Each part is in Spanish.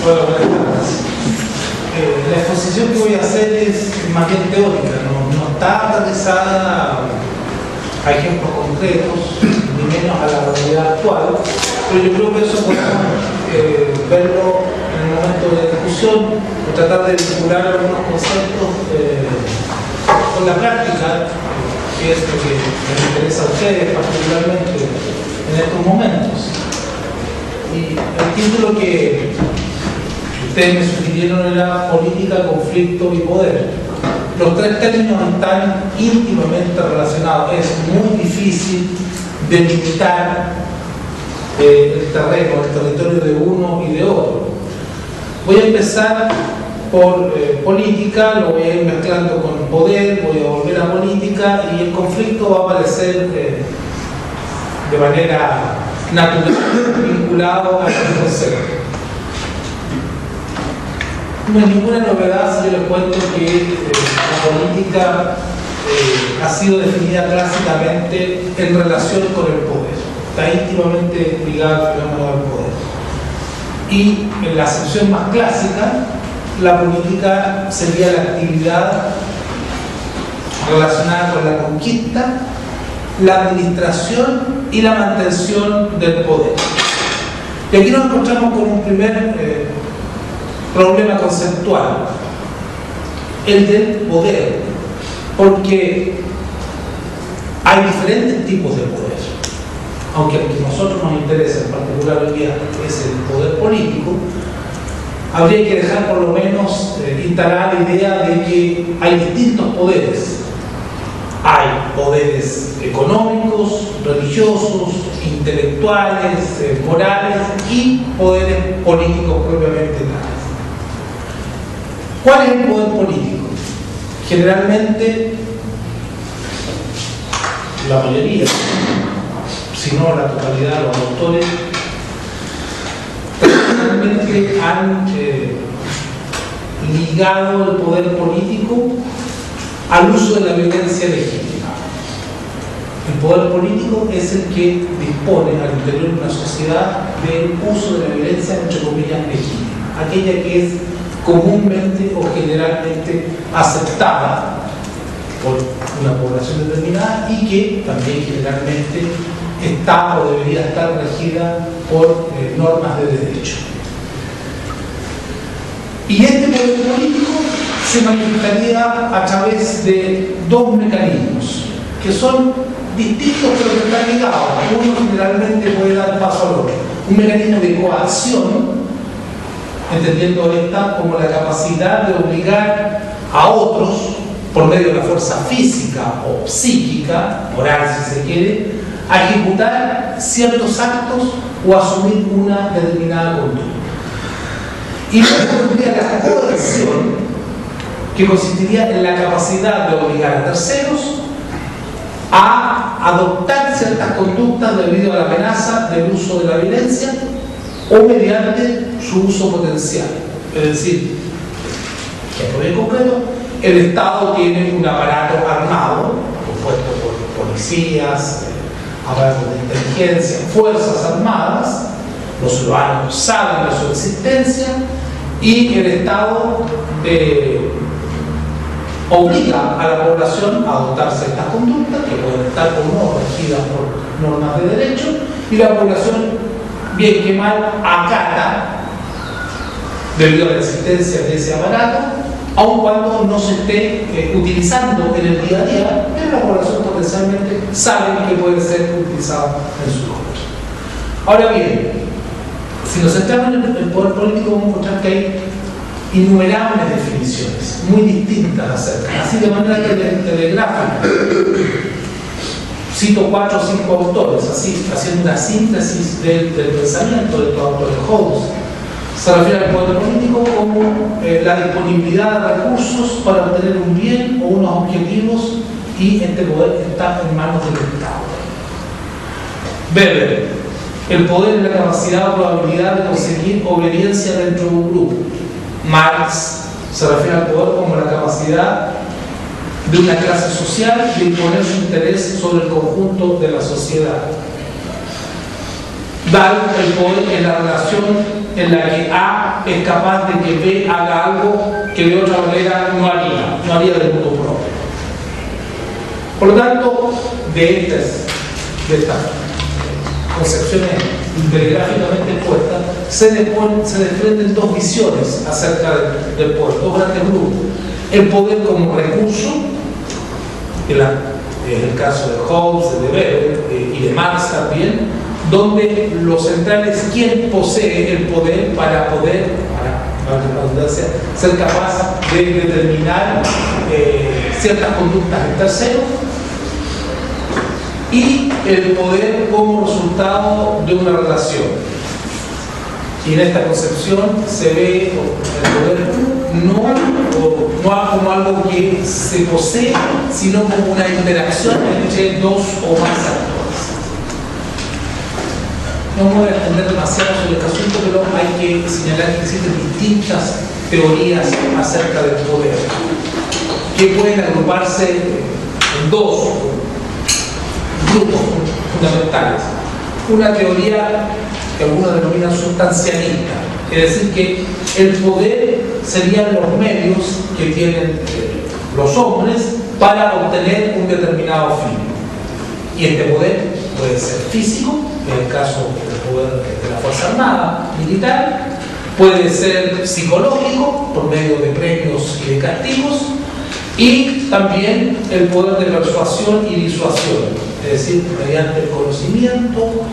Hola, buenas tardes. La exposición que voy a hacer es más bien teórica, no está aterrizada a ejemplos concretos, ni menos a la realidad actual, pero yo creo que eso podemos verlo en el momento de discusión o tratar de vincular algunos conceptos con la práctica, que es lo que les interesa a ustedes particularmente en estos momentos. Y el título que ustedes me sugirieron era política, conflicto y poder. Los tres términos están íntimamente relacionados. Es muy difícil delimitar el terreno, el territorio de uno y de otro. Voy a empezar por política, lo voy a ir mezclando con poder, voy a volver a política y el conflicto va a aparecer de manera natural, vinculado a este concepto. No es ninguna novedad si yo les cuento que la política ha sido definida clásicamente en relación con el poder. Está íntimamente ligada al fenómeno del poder. Y en la acepción más clásica, la política sería la actividad relacionada con la conquista, la administración y la mantención del poder. Y aquí nos encontramos con un primer problema conceptual, el del poder, porque hay diferentes tipos de poder, aunque el que a nosotros nos interesa en particular hoy día es el poder político. Habría que dejar por lo menos instalar la idea de que hay distintos poderes. Hay poderes económicos, religiosos, intelectuales, morales y poderes políticos propiamente tales. ¿Cuál es el poder político? Generalmente, la mayoría, si no la totalidad de los autores, tradicionalmente han ligado el poder político al uso de la violencia legítima. El poder político es el que dispone al interior de una sociedad del uso de la violencia, entre comillas, legítima, aquella que es comúnmente o generalmente aceptada por una población determinada y que también generalmente está o debería estar regida por normas de derecho. Y este poder político se manifestaría a través de dos mecanismos que son distintos pero que están ligados. Uno generalmente puede dar paso al otro. Un mecanismo de coacción, entendiendo esta como la capacidad de obligar a otros, por medio de la fuerza física o psíquica, moral si se quiere, a ejecutar ciertos actos o asumir una determinada conducta. Y luego tendría la coerción, que consistiría en la capacidad de obligar a terceros a adoptar ciertas conductas debido a la amenaza del uso de la violencia o mediante su uso potencial. Es decir, en concreto, el Estado tiene un aparato armado, compuesto por policías, aparatos de inteligencia, fuerzas armadas, los ciudadanos saben de su existencia y el Estado obliga a la población a adoptar ciertas conductas que pueden estar o no regidas por normas de derecho y la población, bien que mal, acata debido a la existencia de ese aparato, aun cuando no se esté utilizando en el día a día, pero la población potencialmente sabe que puede ser utilizado en su contra. Ahora bien, si nos centramos en el poder político, vamos a encontrar que hay innumerables definiciones muy distintas acerca, así de manera telegráfica. Cito 4 o 5 autores, así, haciendo una síntesis del pensamiento de estos autores. Hobbes se refiere al poder político como la disponibilidad de recursos para obtener un bien o unos objetivos, y este poder está en manos del Estado. Weber, el poder es la capacidad o probabilidad de conseguir obediencia dentro de un grupo. Marx se refiere al poder como la capacidad de una clase social de imponer su interés sobre el conjunto de la sociedad. Dahl, el poder es la relación en la que A es capaz de que B haga algo que de otra manera no haría de modo propio. Por lo tanto, de estas concepciones telegráficamente expuestas, se desprenden dos visiones acerca del poder, dos grandes grupos. El poder como recurso, que es el caso de Hobbes, de Weber y de Marx también, donde lo central es quién posee el poder para ser capaz de determinar ciertas conductas en terceros, y el poder como resultado de una relación. Y en esta concepción se ve el poder no como algo que se posee, sino como una interacción entre dos o más actores. No me voy a extender demasiado sobre este asunto, pero hay que señalar que existen distintas teorías acerca del poder, que pueden agruparse en dos grupos fundamentales. Una teoría que algunos denominan sustancialista, es decir, que el poder serían los medios que tienen los hombres para obtener un determinado fin. Y este poder puede ser físico, en el caso del poder de la Fuerza Armada, militar, puede ser psicológico, por medio de premios y de castigos, y también el poder de persuasión y disuasión, es decir, mediante el conocimiento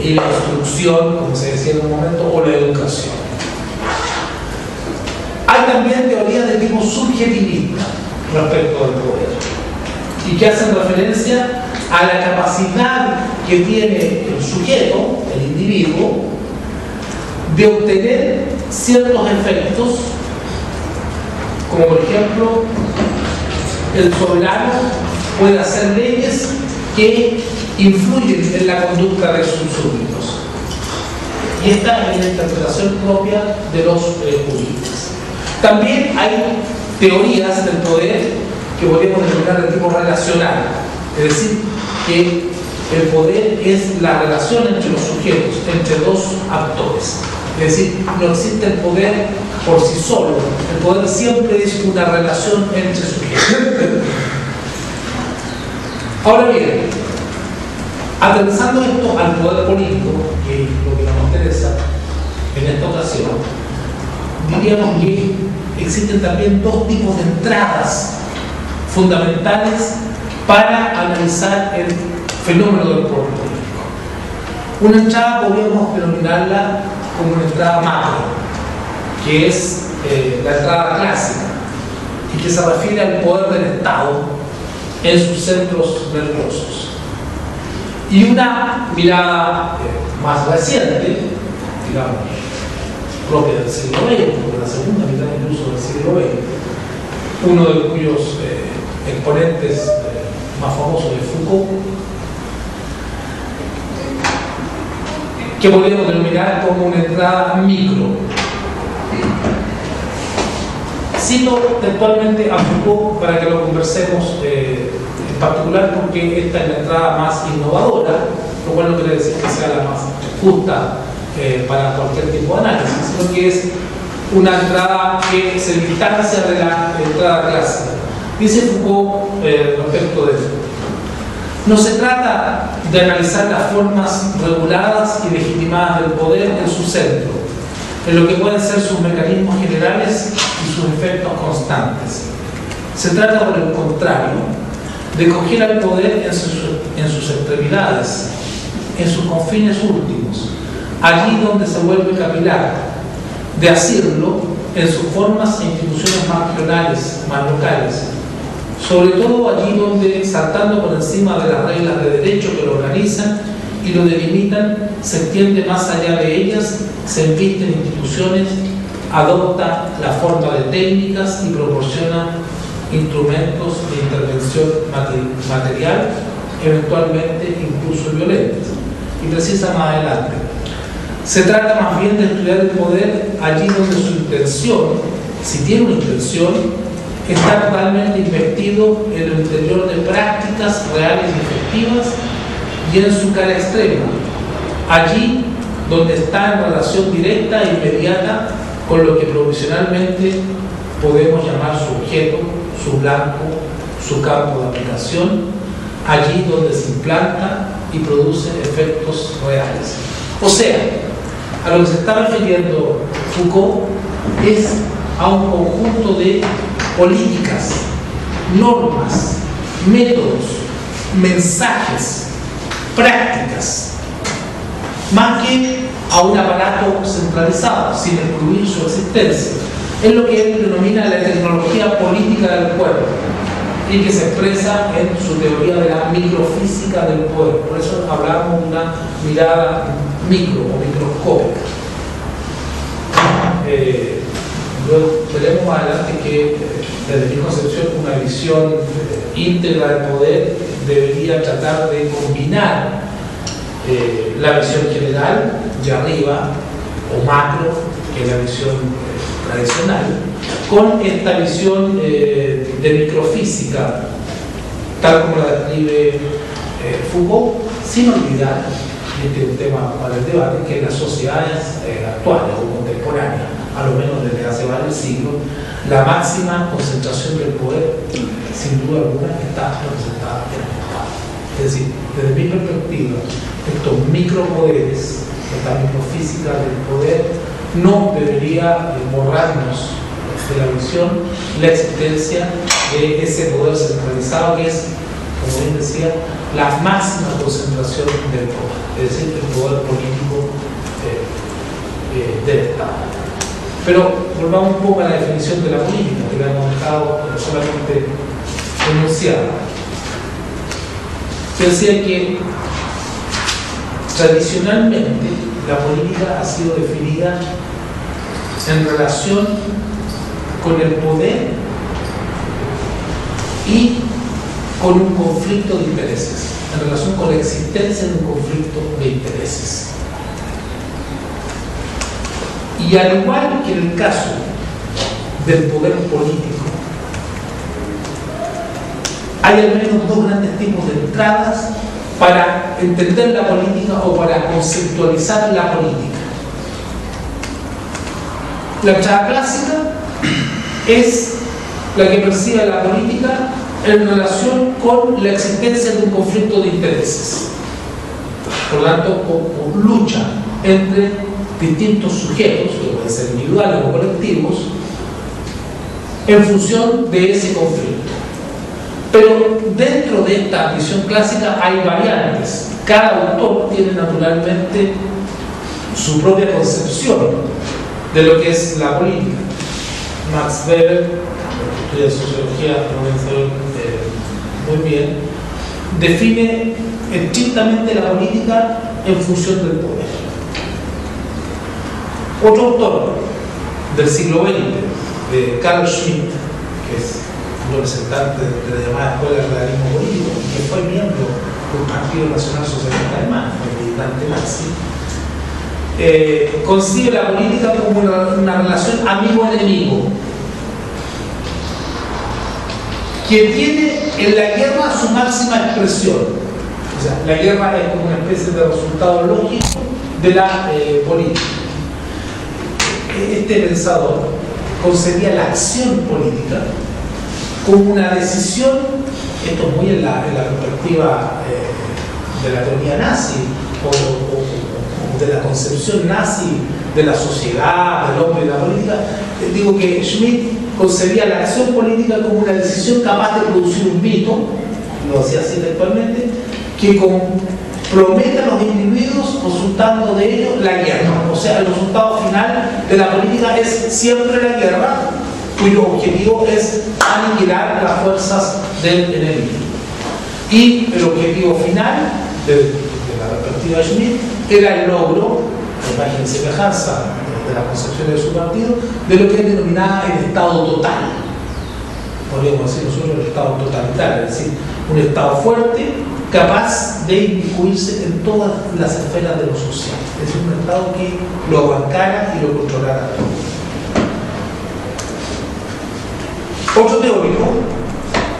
y la instrucción, como se decía en un momento, o la educación. Hay también teorías de tipo subjetivista respecto al poder, y que hacen referencia a la capacidad que tiene el sujeto, el individuo, de obtener ciertos efectos, como por ejemplo, el soberano puede hacer leyes que influyen en la conducta de sus súbditos. Y esta es la interpretación propia de los juristas. También hay teorías del poder que podemos denominar de tipo relacional, es decir, que el poder es la relación entre los sujetos, entre dos actores. Es decir, no existe el poder por sí solo, el poder siempre es una relación entre sujetos. Ahora bien, aterrizando esto al poder político, que es lo que nos interesa en esta ocasión, diríamos que existen también dos tipos de entradas fundamentales para analizar el fenómeno del poder político. Una entrada podríamos denominarla como una entrada macro, que es la entrada clásica, y que se refiere al poder del Estado en sus centros nerviosos. Y una mirada más reciente, digamos, propia del siglo XX, de la segunda mitad incluso del siglo XX, uno de cuyos exponentes más famosos es Foucault, que podríamos denominar como una entrada micro. Cito textualmente a Foucault para que lo conversemos en particular, porque esta es la entrada más innovadora, lo cual no quiere decir que sea la más justa para cualquier tipo de análisis, sino que es una entrada que se distancia de la entrada clásica. Dice Foucault respecto de esto: no se trata de analizar las formas reguladas y legitimadas del poder en su centro, en lo que pueden ser sus mecanismos generales y sus efectos constantes. Se trata, por el contrario, de coger al poder en sus extremidades, en sus confines últimos, allí donde se vuelve capilar, de asirlo en sus formas e instituciones más regionales, más locales, sobre todo allí donde, saltando por encima de las reglas de derecho que lo organizan y lo delimitan, se extiende más allá de ellas, se inviste en instituciones, adopta la forma de técnicas y proporciona instrumentos de intervención material, eventualmente incluso violentos. Y precisa más adelante: se trata más bien de estudiar el poder allí donde su intención, si tiene una intención, está totalmente investido en el interior de prácticas reales y efectivas, y en su cara extrema, allí donde está en relación directa e inmediata con lo que provisionalmente podemos llamar su objeto, su blanco, su campo de aplicación, allí donde se implanta y produce efectos reales. O sea, a lo que se está refiriendo Foucault es a un conjunto de políticas, normas, métodos, mensajes, prácticas, más que a un aparato centralizado, sin excluir su existencia. Es lo que él denomina la tecnología política del cuerpo y que se expresa en su teoría de la microfísica del poder. Por eso hablamos de una mirada micro o microscópica. Luego veremos más adelante que desde mi concepción una visión íntegra del poder debería tratar de combinar la visión general de arriba o macro, que es la visión tradicional, con esta visión de microfísica tal como la describe Foucault, sin olvidar, y este es un tema para el debate, que en las sociedades actuales o contemporáneas, a lo menos desde hace varios siglos, la máxima concentración del poder, sin duda alguna, está representada en el Estado. Es decir, desde mi perspectiva, estos micropoderes, esta microfísica del poder, no debería borrarnos de la visión la existencia de ese poder centralizado que es, como bien decía, la máxima concentración del poder, es decir, el poder político del Estado. Pero volvamos un poco a la definición de la política, que la hemos dejado solamente enunciada. Se decía que tradicionalmente la política ha sido definida en relación con el poder y con un conflicto de intereses, en relación con la existencia de un conflicto de intereses. Y al igual que en el caso del poder político, hay al menos dos grandes tipos de entradas para entender la política o para conceptualizar la política. La entrada clásica es la que percibe la política en relación con la existencia de un conflicto de intereses. Por lo tanto, con lucha entre distintos sujetos, que pueden ser individuales o colectivos, en función de ese conflicto. Pero dentro de esta visión clásica hay variantes. Cada autor tiene naturalmente su propia concepción de lo que es la política. Max Weber, que estudia sociología, muy bien, define estrictamente la política en función del poder. Otro autor del siglo XX, de Carl Schmitt, que es un representante de la llamada Escuela del Realismo Político, que fue miembro del Partido Nacional Socialista Alemán, el militante nazi, concibe la política como una relación amigo-enemigo, que tiene en la guerra su máxima expresión. O sea, la guerra es como una especie de resultado lógico de la política. Este pensador concebía la acción política como una decisión, esto es muy en la perspectiva de la teoría nazi o de la concepción nazi de la sociedad, del hombre y de la política. Digo que Schmitt concebía la acción política como una decisión capaz de producir un mito, lo hacía así textualmente, que compromete a los individuos resultando de ello la guerra. O sea, el resultado final de la política es siempre la guerra, cuyo objetivo es aniquilar las fuerzas del enemigo. Y el objetivo final, de la perspectiva de Schmitt, era el logro, a imagen y semejanza de la concepción de su partido, de lo que él denominaba el Estado total. Podríamos decir nosotros el Estado totalitario, es decir, un Estado fuerte, capaz de inmiscuirse en todas las esferas de lo social. Es decir, un Estado que lo abarcara y lo controlara todo. Otro teórico,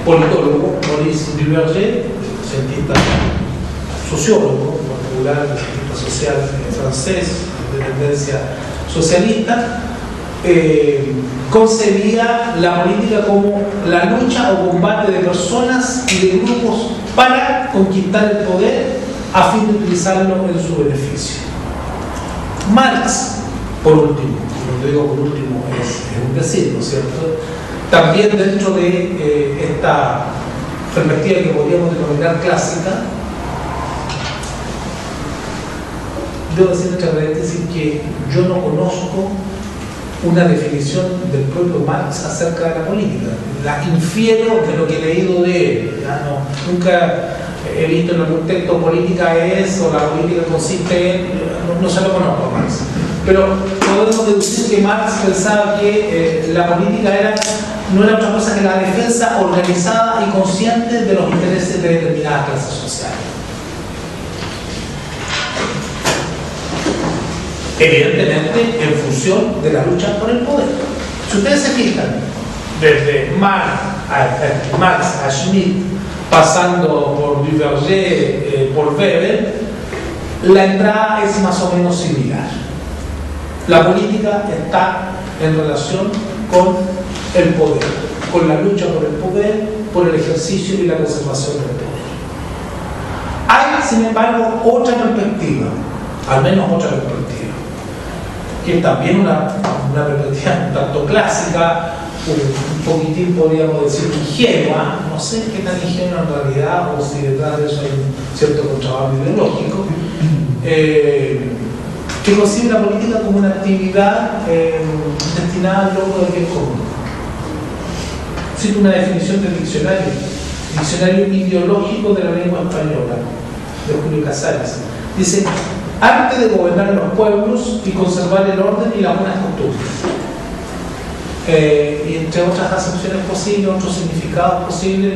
politólogo, Maurice Duverger, cientista sociólogo, en particular cientista social francés, de tendencia socialista, concebía la política como la lucha o combate de personas y de grupos para conquistar el poder a fin de utilizarlo en su beneficio. Marx, por último, como te digo por último, es un decir, ¿no es cierto? También dentro de esta perspectiva que podríamos denominar clásica, debo decir entre paréntesis que yo no conozco una definición del propio Marx acerca de la política. La infiero de lo que he leído de él. Nunca he visto en algún texto política es, o la política consiste en, no se lo conozco a Marx. Pero podemos deducir que Marx pensaba que la política no era otra cosa que la defensa organizada y consciente de los intereses de determinadas clases sociales. Evidentemente en función de la lucha por el poder. Si ustedes se fijan, desde Marx a Schmitt, pasando por Duverger, por Weber, la entrada es más o menos similar. La política está en relación con el poder, con la lucha por el poder, por el ejercicio y la conservación del poder. Hay, sin embargo, otra perspectiva, al menos otra perspectiva, que es también una perspectiva un tanto clásica, un poquitín podríamos decir ingenua, no sé qué tan ingenua en realidad, o si detrás de eso hay un cierto contrabando ideológico, que concibe la política como una actividad destinada al logro del bien común. Cito una definición del diccionario ideológico de la lengua española, de Julio Casares. Dice: arte de gobernar los pueblos y conservar el orden y las buenas costumbres. Y entre otras acepciones posibles, otros significados posibles: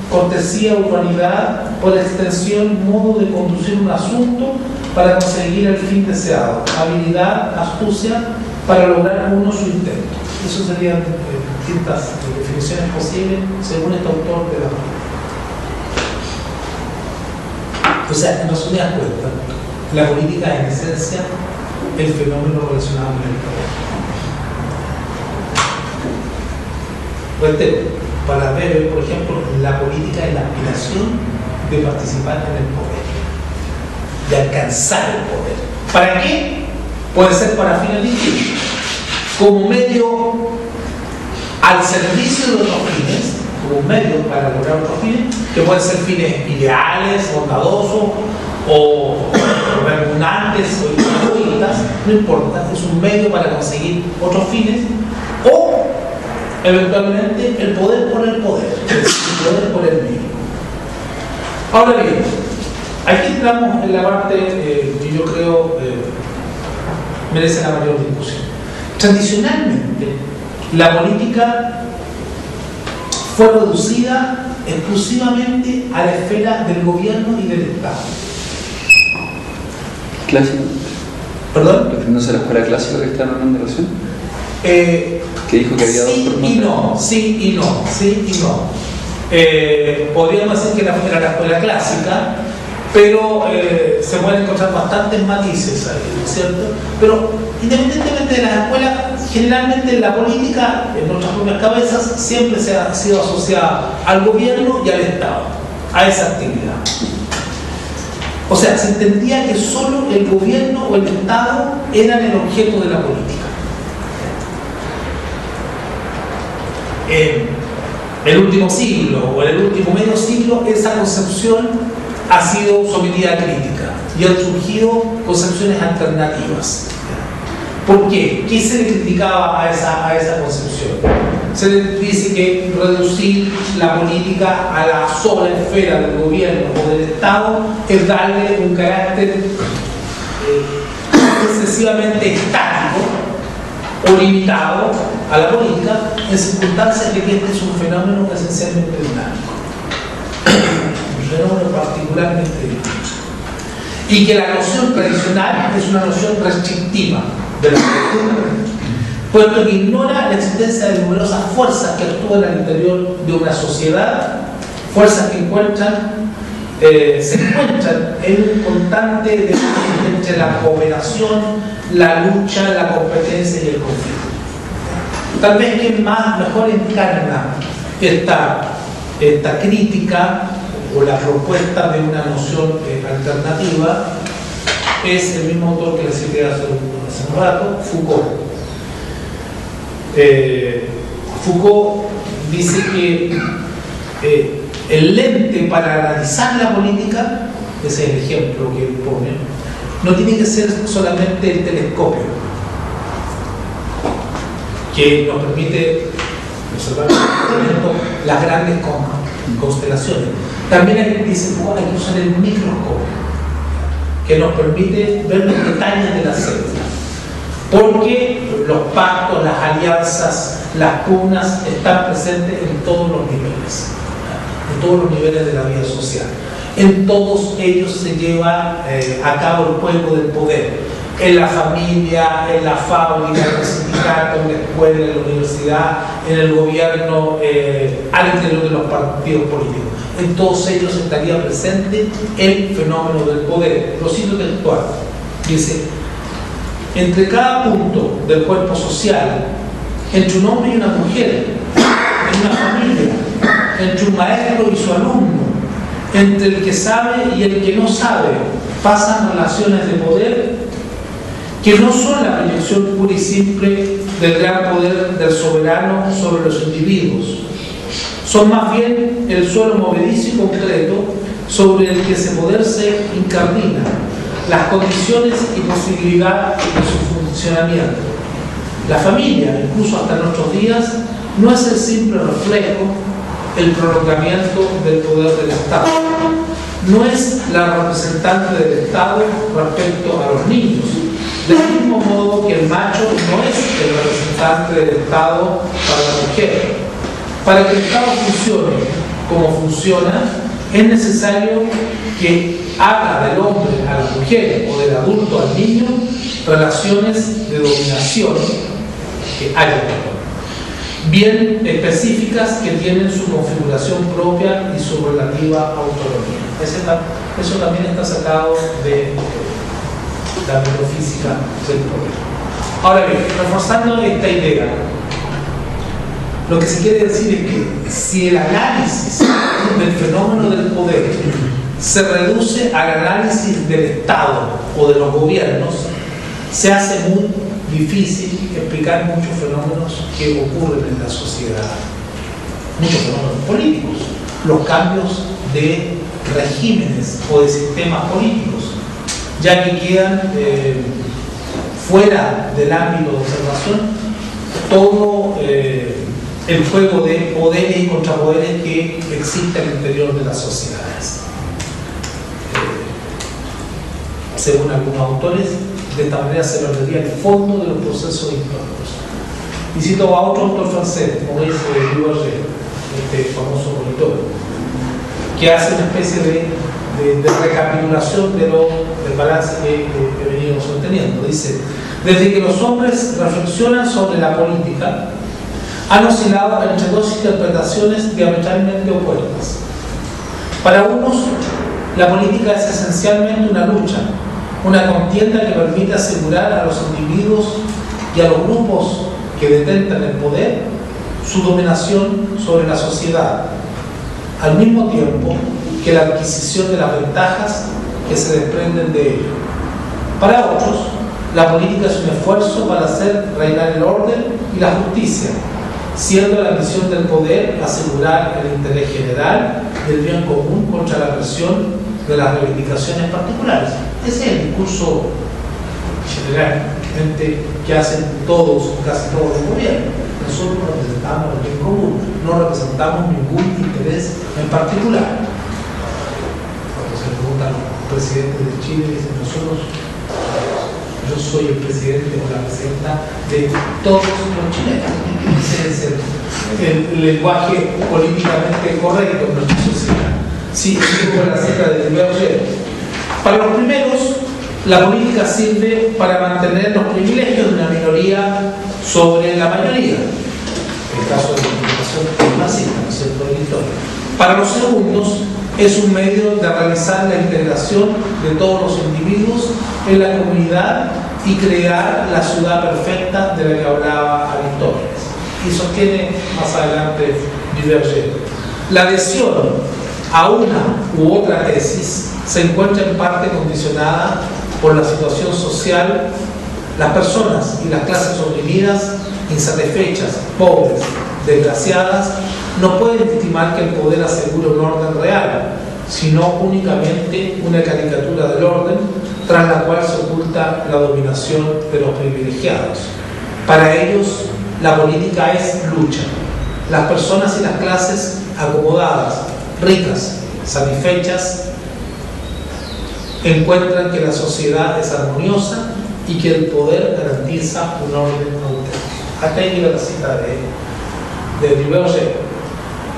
cortesía, urbanidad, por extensión, modo de conducir un asunto para conseguir el fin deseado, habilidad, astucia para lograr uno su intento. Eso serían distintas definiciones posibles según este autor de la política. O sea, en resumidas cuentas, la política es en esencia el fenómeno relacionado con el poder. Pues para Weber, por ejemplo, la política es la aspiración de participar en el poder, de alcanzar el poder. ¿Para qué? Puede ser para fines distintos, como medio al servicio de otros fines, como medio para lograr otros fines, que pueden ser fines ideales, bondadosos, o repugnantes o egoístas, no importa, es un medio para conseguir otros fines, o eventualmente el poder por el poder, el poder por el bien. Ahora bien, aquí entramos en la parte que yo creo merece la mayor discusión. Tradicionalmente, la política fue reducida exclusivamente a la esfera del gobierno y del Estado. ¿Clásico? ¿Perdón? ¿Refiriéndose a la escuela clásica que está en relación? Que dijo que había sí dos formas. Sí y no. Podríamos decir que era la escuela clásica, pero se pueden encontrar bastantes matices ahí, ¿no es cierto? Pero independientemente de las escuelas, generalmente la política, en nuestras propias cabezas, siempre se ha sido asociada al gobierno y al Estado, a esa actividad. O sea, se entendía que solo el gobierno o el Estado eran el objeto de la política. En el último siglo o en el último medio siglo, esa concepción ha sido sometida a crítica y han surgido concepciones alternativas. ¿Por qué? ¿Qué se le criticaba a esa concepción? Se le dice que reducir la política a la sola esfera del gobierno o del Estado es darle un carácter excesivamente estático o limitado a la política, en circunstancias de que este es un fenómeno esencialmente dinámico, un fenómeno particularmente dinámico, y que la noción tradicional es una noción restrictiva de la política, puesto que ignora la existencia de numerosas fuerzas que actúan al interior de una sociedad, fuerzas que se encuentran en un constante debate entre la cooperación, la lucha, la competencia y el conflicto. Tal vez quien mejor encarna esta crítica o la propuesta de una noción alternativa es el mismo autor que le cité hace un rato, Foucault. Foucault dice que el lente para analizar la política, ese es el ejemplo que él pone, no tiene que ser solamente el telescopio, que nos permite observar las grandes constelaciones. También dice Foucault, hay que usar el microscopio, que nos permite ver los detalles de la célula, porque los pactos, las alianzas, las pugnas están presentes en todos los niveles de la vida social. En todos ellos se lleva a cabo el juego del poder, en la familia, en la fábrica, en el sindicato, en la escuela, en la universidad, en el gobierno, al interior de los partidos políticos. En todos ellos estaría presente el fenómeno del poder. Lo cito textual. Dice: entre cada punto del cuerpo social, entre un hombre y una mujer, en una familia, entre un maestro y su alumno, entre el que sabe y el que no sabe, pasan relaciones de poder que no son la proyección pura y simple del gran poder del soberano sobre los individuos. Son más bien el suelo movedizo y concreto sobre el que ese poder se incardina, las condiciones y posibilidades de su funcionamiento. La familia, incluso hasta nuestros días, no es el simple reflejo, el prolongamiento del poder del Estado. No es la representante del Estado respecto a los niños, del mismo modo que el macho no es el representante del Estado para la mujer. Para que el Estado funcione como funciona, es necesario que haga del hombre a la mujer o del adulto al niño relaciones de dominación que haya, bien específicas, que tienen su configuración propia y su relativa autonomía. Eso también está sacado de la metafísica del poder. Ahora bien, reforzando esta idea, lo que se quiere decir es que si el análisis del fenómeno del poder se reduce al análisis del Estado o de los gobiernos, se hace muy difícil explicar muchos fenómenos que ocurren en la sociedad, muchos fenómenos políticos, los cambios de regímenes o de sistemas políticos, ya que quedan fuera del ámbito de observación todo el juego de poderes y contrapoderes que existe al interior de las sociedades. Según algunos autores, de esta manera se perdería el fondo de los procesos históricos. Y cito a otro autor francés, como dice Duverger, este famoso politólogo, que hace una especie de recapitulación del balance que venimos sosteniendo. Dice: desde que los hombres reflexionan sobre la política, han oscilado entre dos interpretaciones diametralmente opuestas. Para unos, la política es esencialmente una lucha, una contienda que permite asegurar a los individuos y a los grupos que detentan el poder su dominación sobre la sociedad, al mismo tiempo que la adquisición de las ventajas que se desprenden de ello. Para otros, la política es un esfuerzo para hacer reinar el orden y la justicia, siendo la misión del poder asegurar el interés general y el bien común contra la presión de las reivindicaciones particulares. Ese es el discurso generalmente que hacen casi todos los gobiernos. Nosotros representamos el bien común, no representamos ningún interés en particular. Cuando se le preguntan a los presidentes de Chile, dicen: yo soy el presidente o la presidenta de todos los chilenos. Ese es el lenguaje políticamente correcto en nuestra sociedad. Sí, con la cita de Duverger. Para los primeros, la política sirve para mantener los privilegios de una minoría sobre la mayoría. El caso de la comunicación marxista, ¿no es cierto?, de la historia. Para los segundos, es un medio de realizar la integración de todos los individuos en la comunidad y crear la ciudad perfecta de la que hablaba Aristóteles. Y sostiene más adelante Duverger: la adhesión a una u otra tesis se encuentra en parte condicionada por la situación social. Las personas y las clases oprimidas, insatisfechas, pobres, desgraciadas, no pueden estimar que el poder asegure un orden real, sino únicamente una caricatura del orden, tras la cual se oculta la dominación de los privilegiados. Para ellos, la política es lucha. Las personas y las clases acomodadas, ricas, satisfechas, encuentran que la sociedad es armoniosa y que el poder garantiza un orden auténtico. Hasta ahí llega la cita de Duverger.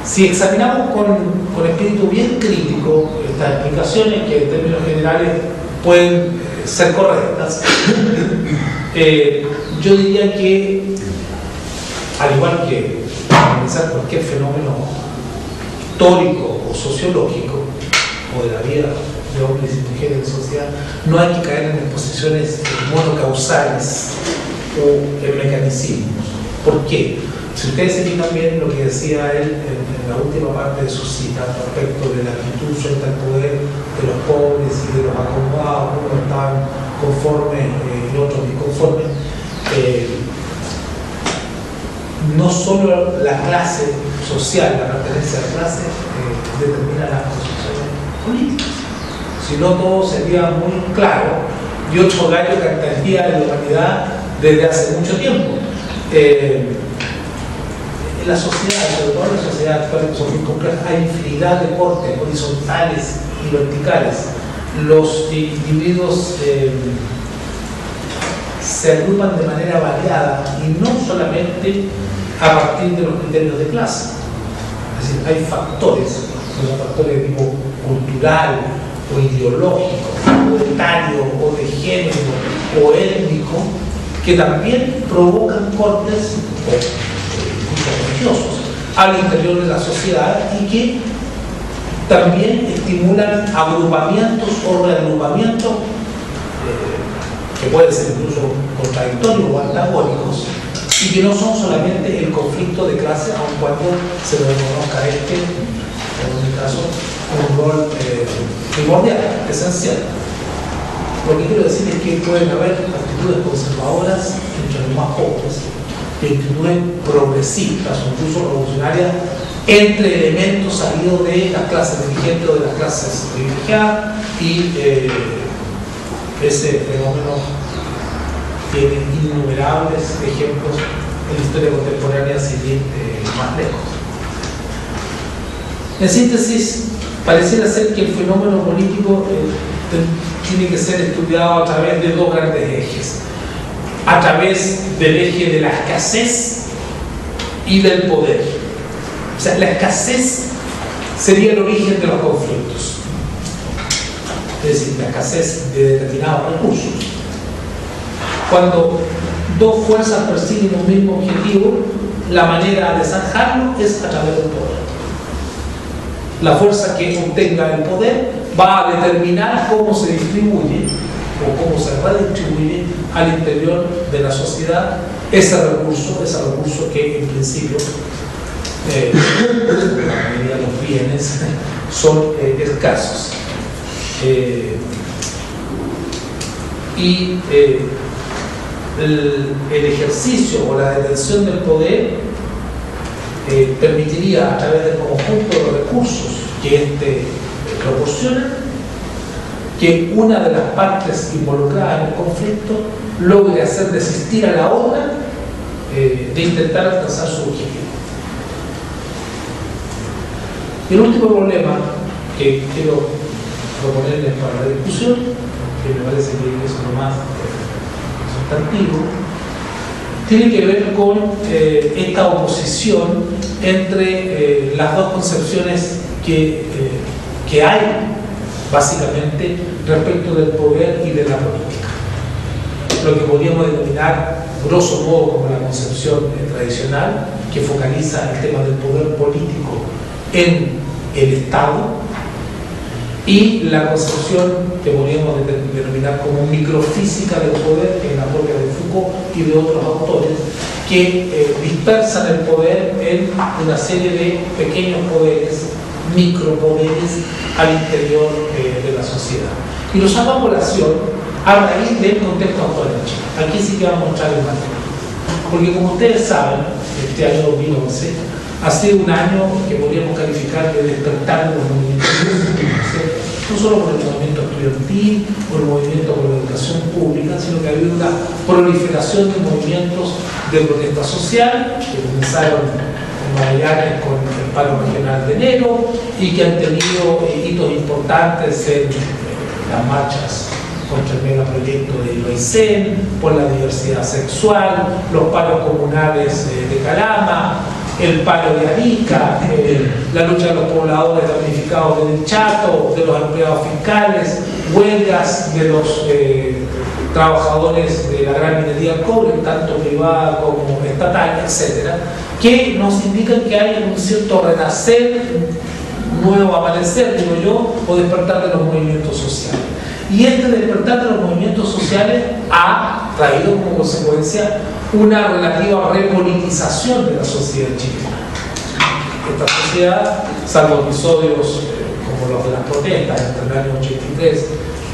Si examinamos con espíritu bien crítico estas explicaciones, que en términos generales pueden ser correctas, yo diría que, al igual que analizar cualquier fenómeno histórico o sociológico, o de la vida de hombres y mujeres en sociedad, no hay que caer en exposiciones monocausales o en mecanicismos. ¿Por qué? Si ustedes se fijan bien lo que decía él en la última parte de su cita respecto de la actitud frente al poder de los pobres y de los acomodados, unos estaban conformes y otros disconformes, no solo la clase social, la pertenencia a la clase determina las posiciones políticas, sino todo sería muy claro y otro gallo cantaría en la humanidad desde hace mucho tiempo. En la sociedad, sobre todo en la sociedad actual, que son muy complejas, hay infinidad de cortes horizontales y verticales. Los individuos se agrupan de manera variada y no solamente a partir de los criterios de clase. Es decir, hay factores, como factores de tipo cultural o ideológico, o etario, o de género, o étnico, que también provocan cortes religiosos al interior de la sociedad y que también estimulan agrupamientos o reagrupamientos que pueden ser incluso contradictorios o antagónicos y que no son solamente el conflicto de clase, aun cuando se lo reconozca en este caso, un rol primordial, esencial. Lo que quiero decir es que pueden haber actitudes conservadoras entre los más pobres, actitudes progresistas o incluso revolucionarias entre elementos salidos de las clases dirigentes o de las clases privilegiadas, y ese fenómeno tiene innumerables ejemplos en la historia contemporánea, sin ir más lejos. En síntesis, pareciera ser que el fenómeno político tiene que ser estudiado a través de dos grandes ejes: a través del eje de la escasez y del poder. O sea, la escasez sería el origen de los conflictos, es decir, la escasez de determinados recursos. Cuando dos fuerzas persiguen un mismo objetivo, la manera de zanjarlo es a través del poder. La fuerza que obtenga el poder va a determinar cómo se distribuye o cómo se redistribuye al interior de la sociedad ese recurso que en principio, la mayoría de los bienes son escasos. El ejercicio o la detención del poder permitiría, a través del conjunto de los recursos que éste proporciona, que una de las partes involucradas en el conflicto logre hacer desistir a la otra de intentar alcanzar su objetivo. Y el último problema que quiero proponerles para la discusión, que me parece que es lo más sustantivo, tiene que ver con esta oposición entre las dos concepciones que hay básicamente respecto del poder y de la política. Lo que podríamos denominar grosso modo como la concepción tradicional, que focaliza el tema del poder político en el Estado, y la concepción que podríamos denominar como microfísica del poder, que es la propia de Foucault y de otros autores, que dispersan el poder en una serie de pequeños poderes, micropoderes al interior de la sociedad. Y lo saco a colación a raíz del contexto actual en Chile. Aquí sí que vamos a mostrar el material. Porque como ustedes saben, este año 2011 ha sido un año que podríamos calificar de despertar de los movimientos científicos, no solo por el movimiento estudiantil, por el movimiento por la educación pública, sino que ha habido una proliferación de movimientos de protesta social que comenzaron en Magallanes con el paro regional de enero y que han tenido hitos importantes en las marchas contra el megaproyecto de Iloicén, por la diversidad sexual, los paros comunales de Calama, el paro de Arica, la lucha de los pobladores damnificados del Chato, de los empleados fiscales, huelgas de los trabajadores de la gran minería del cobre, tanto privada como estatal, etcétera, que nos indican que hay un cierto renacer, un nuevo amanecer, digo yo, o despertar de los movimientos sociales. Y este despertar de los movimientos sociales ha traído como consecuencia una relativa repolitización de la sociedad chilena. Esta sociedad, salvo episodios como los de las protestas entre el año 83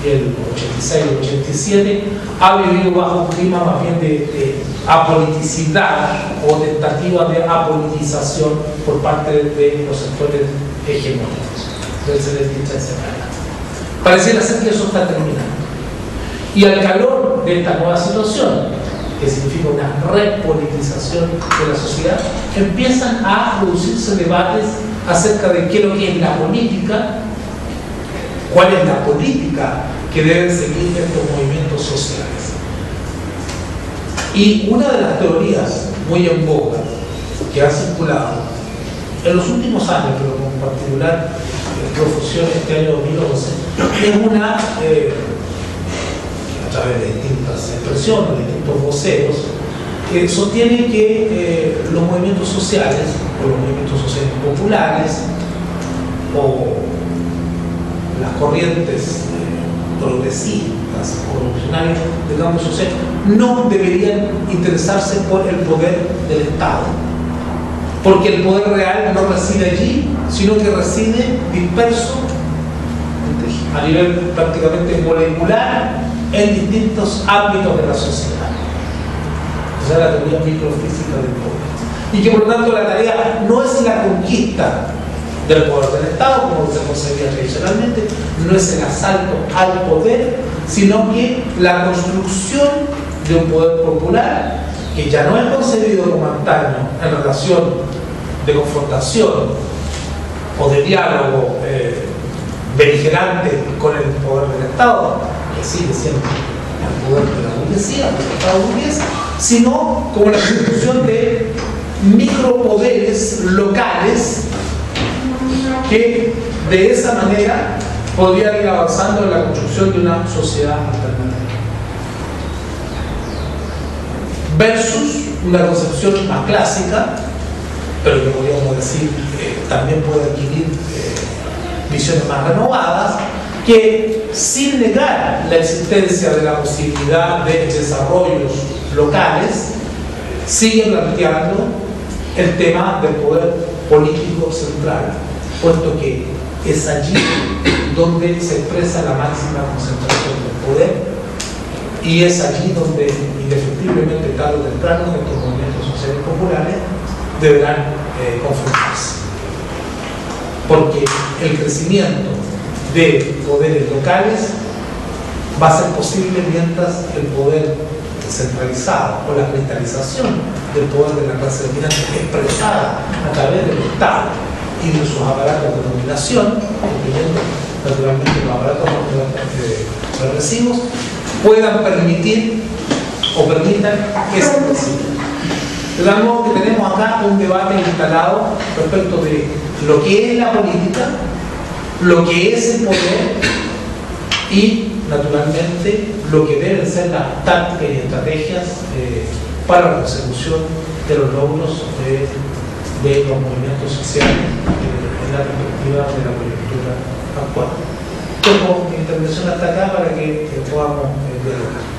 y el 86 y 87, ha vivido bajo un clima más bien de apoliticidad o tentativa de apolitización por parte de los sectores hegemónicos del 73 en adelante. Pareciera ser que eso está terminando. Y al calor de esta nueva situación, que significa una repolitización de la sociedad, empiezan a producirse debates acerca de qué es lo que es la política, cuál es la política que deben seguir estos movimientos sociales. Y una de las teorías muy en boga que ha circulado en los últimos años, pero en particular en profusión este año 2011, es una, a través de distintas expresiones, de distintos voceros, que sostiene que los movimientos sociales, o los movimientos sociales populares, o las corrientes progresistas o revolucionarias del campo social, no deberían interesarse por el poder del Estado, porque el poder real no reside allí, sino que reside disperso a nivel prácticamente molecular en distintos ámbitos de la sociedad. O sea, la teoría microfísica del poder. Y que por lo tanto la tarea no es la conquista del poder del Estado, como se concebía tradicionalmente, no es el asalto al poder, sino que la construcción de un poder popular que ya no es concebido como antaño en relación de confrontación o de diálogo beligerante con el poder del Estado, que sigue siendo el poder de la burguesía, del Estado burgués, sino como la construcción de micropoderes locales que de esa manera podrían ir avanzando en la construcción de una sociedad alternativa. Versus una concepción más clásica, pero que podríamos decir también puede adquirir visiones más renovadas, que sin negar la existencia de la posibilidad de desarrollos locales, siguen planteando el tema del poder político central, puesto que es allí donde se expresa la máxima concentración del poder y es allí donde indefectiblemente tarde o temprano estos movimientos sociales populares deberán confrontarse, porque el crecimiento de poderes locales va a ser posible mientras el poder centralizado o la cristalización del poder de la clase dominante expresada a través del Estado y de sus aparatos de dominación, incluyendo naturalmente los aparatos represivos, puedan permitir o permitan ese crecimiento. De tal modo que tenemos acá un debate instalado respecto de lo que es la política, lo que es el poder y, naturalmente, lo que deben ser las tácticas y estrategias para la consecución de los logros de los movimientos sociales en la perspectiva de la coyuntura actual. Dejo mi intervención hasta acá para que podamos dialogar.